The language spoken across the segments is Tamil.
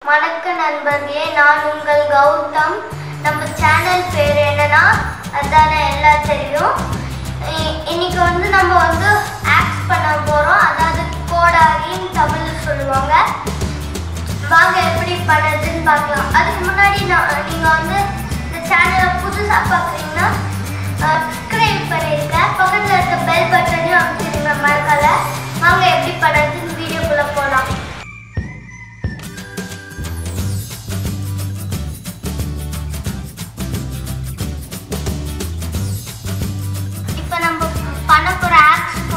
வணக்கம் நண்பர்களே, நான் உங்கள் கௌதம். நம்ம சேனல் பேர் என்னன்னா அதானே எல்லாம் தெரியும். இன்னைக்கு நம்ம ஆக்ட் பண்ண போகிறோம். அதாவது கோடாரின்னு தமிழ் சொல்லுவாங்க. வாங்க எப்படி பண்ணுறதுன்னு பார்க்கலாம். அதுக்கு முன்னாடி நீங்கள் இந்த சேனலை புதுசாக பார்க்குறீங்கன்னா சப்ஸ்கிரைப் பண்ணிடுங்க. பக்கத்தில் இருக்க பெல் பட்டனையும் அமைச்சிருங்க மறக்காத. வாங்க எப்படி பண்ணுறதுன்னு வீடியோக்குள்ளே போகலாம். நம்ம பண்ண போகிற ஆக்ஸ்க்கு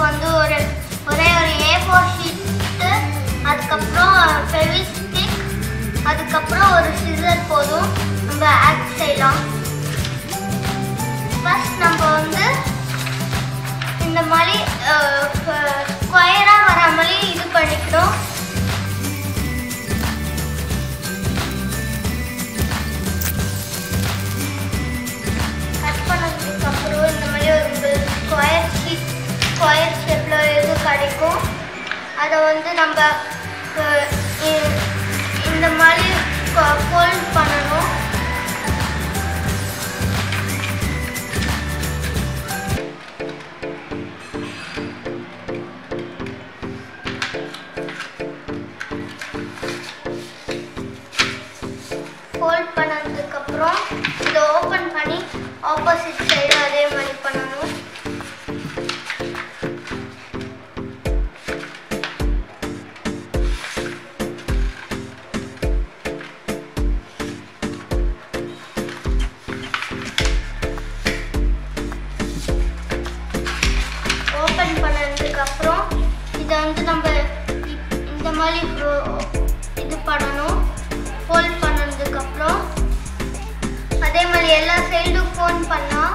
ஒரே ஒரு A4 ஷீட்டு, அதுக்கப்புறம் ஃபெவிஸ்டிக், அதுக்கப்புறம் ஒரு சிசர் போதும். நம்ம ஆக்ட் செய்யலாம். ஃபர்ஸ்ட் நம்ம இந்த மாதிரி ஸ்கொயராக வர மாதிரி இது பண்ணிக்கணும். கட் பண்ணதுக்கப்புறம் இந்த மாதிரி ஒரு ஸ்கொயர் ஷேப்பில் எது கிடைக்கும் அதை நம்ம இந்த மாதிரி ஃபோல்ட் பண்ணணும். ஃபோல்ட் பண்ணதுக்கப்புறம் இதை ஓப்பன் பண்ணி ஆப்போசிட் சைடு அதே மாதிரி பண்ணணும். ஓப்பன் பண்ணதுக்கப்புறம் இதை நம்ம இந்த மாதிரி இது பண்ணணும். ஃபோல்ட் பண்ணதுக்கப்புறம் அதே மாதிரி எல்லா சைடும் ஃபோன் பண்ணால்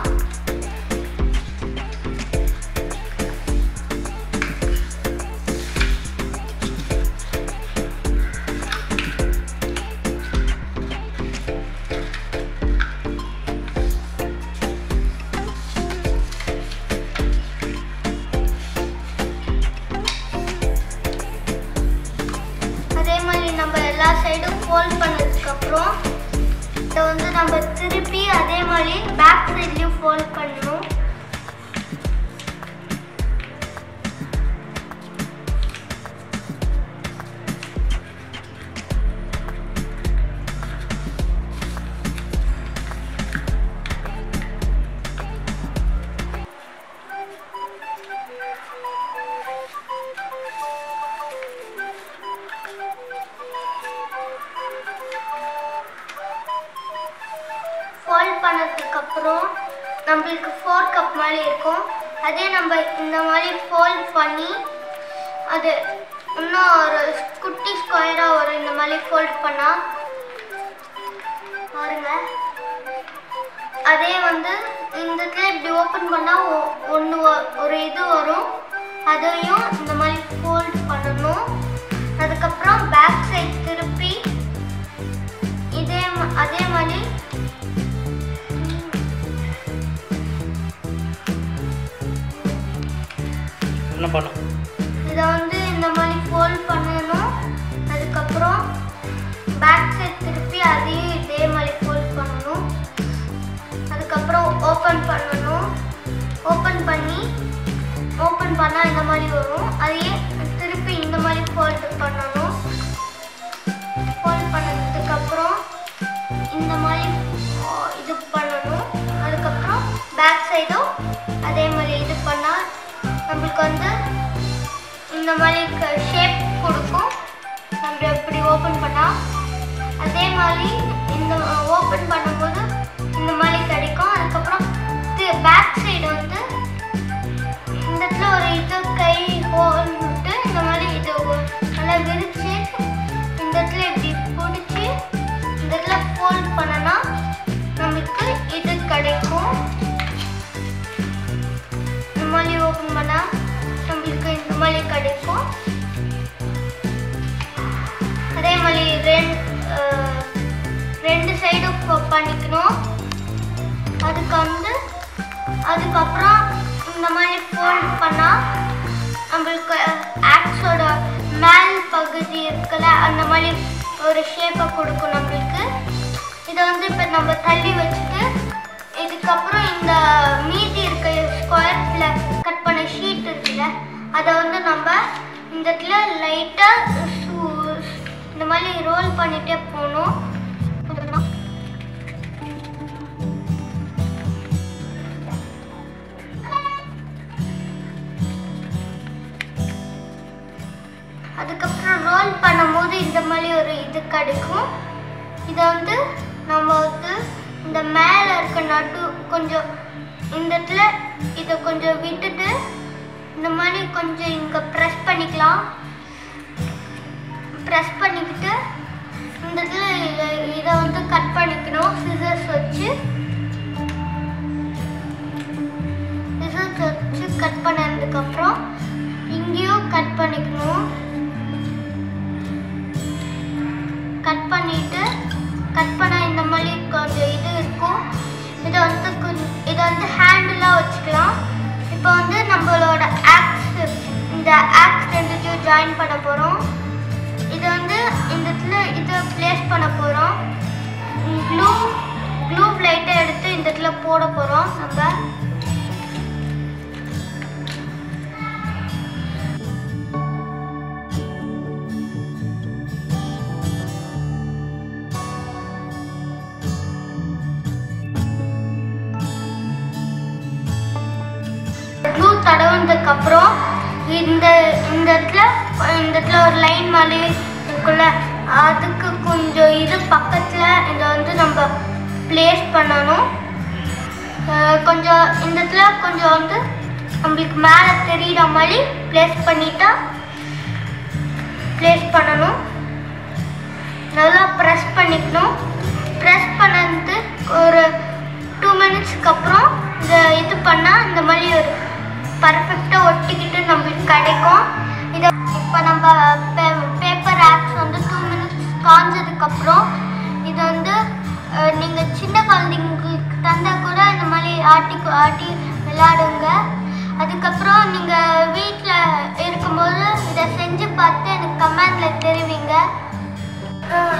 எல்லா சைடும் ஃபோல்ட் பண்ணதுக்கப்புறம் இதை நம்ம திருப்பி அதே மாதிரி பேக் சைட்லையும் ஃபோல்ட் பண்ணணும். ஃபோல்ட் பண்ணதுக்கப்புறம் நம்மளுக்கு 4 கப் மாதிரி இருக்கும். அதே நம்ம இந்த மாதிரி ஃபோல்ட் பண்ணி அது இன்னும் ஒரு குட்டி ஸ்கொயராக வரும். இந்த மாதிரி ஃபோல்ட் பண்ணால் பாருங்க. அதே இந்த இப்படி ஓப்பன் பண்ணால் ஒரு இது வரும். அதையும் இந்த மாதிரி ஃபோல்ட் பண்ணணும். அதுக்கப்புறம் பேக் சைட் திருப்பி அதே மாதிரி இதை இந்த மாதிரி ஃபோல்ட் பண்ணணும். அதுக்கப்புறம் பேக் சைட் திருப்பி அதையும் இதே மாதிரி ஃபோல்ட் பண்ணணும். அதுக்கப்புறம் ஓப்பன் பண்ணணும். ஓப்பன் பண்ணால் இந்த மாதிரி வரும். அதையே திருப்பி இந்த மாதிரி ஃபோல்ட் பண்ணணும். ஃபோல்ட் பண்ணதுக்கப்புறம் இந்த மாதிரி இது பண்ணணும். அதுக்கப்புறம் பேக் சைடும் அதே மாதிரி இது பண்ணால் நம்மளுக்கு இந்த மாதிரி ஷேப் கொடுக்கும். நம்ம எப்படி ஓப்பன் பண்ணால் அதே மாதிரி இந்த ஓப்பன் பண்ணும்போது இந்த மாதிரி கிடைக்கும். அதுக்கப்புறம் பேக் சைடு இந்த இடத்துல ஒரு இது கை ஹோல் விட்டு இந்த மாதிரி இது நல்லா விரிச்சு இந்த இடத்துல இப்படி பிடிச்சி இந்த இடத்துல ஃபோல்ட் பண்ணனா நம்மளுக்கு இது கிடைக்கும். இந்த மாதிரி ஓப்பன் பண்ணால் நம்மளுக்கு இந்த மாதிரி கிடைக்கும். அதே மாதிரி ரெண்டு சைடும் பண்ணிக்கணும். அதுக்கப்புறம் இந்த மாதிரி ஃபோல்ட் பண்ணால் நம்மளுக்கு ஆக்ஸோட மேல் பகுதி இருக்குல்ல அந்த மாதிரி ஒரு ஷேப்பை கொடுக்கும் நம்மளுக்கு. இதை வந்து இப்போ நம்ம தள்ளி வச்சுட்டு இதுக்கப்புறம் இந்த மீதி இருக்க ஸ்கொயர்ஸில் கட் பண்ண ஷீட் இருக்குல்ல அதை வந்து நம்ம இந்த இடத்துல லைட்டாக இந்த மாதிரி ரோல் பண்ணிகிட்டே போகணும். அதுக்கப்புறம் ரோல் பண்ணும்போது இந்த மாதிரி ஒரு இது கிடைக்கும். இதை வந்து நம்ம வந்து இந்த மேலே இருக்க நடு கொஞ்சம் இந்த இடத்துல இதை கொஞ்சம் விட்டுட்டு இந்த மாதிரி கொஞ்சம் இங்கே ப்ரெஸ் பண்ணிக்கலாம். ப்ரெஸ் பண்ணிக்கிட்டு இந்த இடத்துல இதை வந்து கட் பண்ணிக்கணும். சிசர்ஸ் வச்சு கட் பண்ணதுக்கப்புறம் இங்கேயும் கட் பண்ணிக்கணும். கட் பண்ணிட்டு கட் பண்ண இந்த மாதிரி கொஞ்சம் இது இருக்கும். இதை வந்து ஹேண்டிலாக வச்சுக்கலாம். இப்போ வந்து நம்மளோட இந்த ஆக்ஸ் ரெண்டுத்தையும் ஜாயின் பண்ண போகிறோம். இதை வந்து இந்த இடத்துல இதை பிளேஸ் பண்ண போகிறோம். க்ளூ லைட்டை எடுத்து இந்த இடத்துல போட போகிறோம். நம்ம க்ளூ தடவுனதுக்கப்புறம் இந்த இடத்துல ஒரு லைன் மாதிரி இருக்குல்ல அதுக்கு கொஞ்சம் இது பக்கத்தில் இதை வந்து நம்ம பிளேஸ் பண்ணணும். கொஞ்சம் இந்த இடத்துல கொஞ்சம் வந்து நம்மளுக்கு மேலே தெரிகிற மாதிரி பிளேஸ் பண்ணணும். நல்லா ப்ரெஸ் பண்ணிக்கணும். ப்ரெஸ் பண்ணது ஒரு 2 மினிட்ஸ்க்கு அப்புறம் இது பண்ணால் இந்த மாதிரி ஒரு பர்ஃபெக்டாக ஒட்டிக்கிட்டு நம்மளுக்கு கிடைக்கும். இதை இப்போ நம்ம பேப்பர் ஆக்ஸ் வந்து 2 மினிட்ஸ் காஞ்சதுக்கப்புறம் இது வந்து நீங்கள் சின்ன குழந்தைங்களுக்கு தந்தால் கூட இந்த மாதிரி ஆட்டி விளையாடுங்க. அதுக்கப்புறம் நீங்கள் வீட்டில் இருக்கும்போது இதை செஞ்சு பார்த்து எனக்கு கமெண்டில் தெரிவிங்க.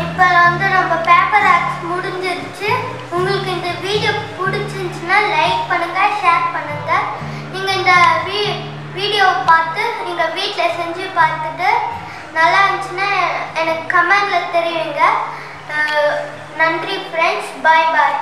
இப்போ வந்து நம்ம பேப்பர் ஆக்ஸ் முடிஞ்சிருச்சு. உங்களுக்கு இந்த வீடியோ பிடிச்சிருந்துச்சுன்னா லைக் பண்ணுங்கள், ஷேர் பண்ணுங்கள். நீங்கள் இந்த வீடியோவை பார்த்து நீங்கள் வீட்டில் செஞ்சு பார்த்துட்டு நல்லா இருந்துச்சுன்னா எனக்கு கமெண்டில் தெரிவிங்க. நன்றி ஃப்ரெண்ட்ஸ். பாய் பாய்.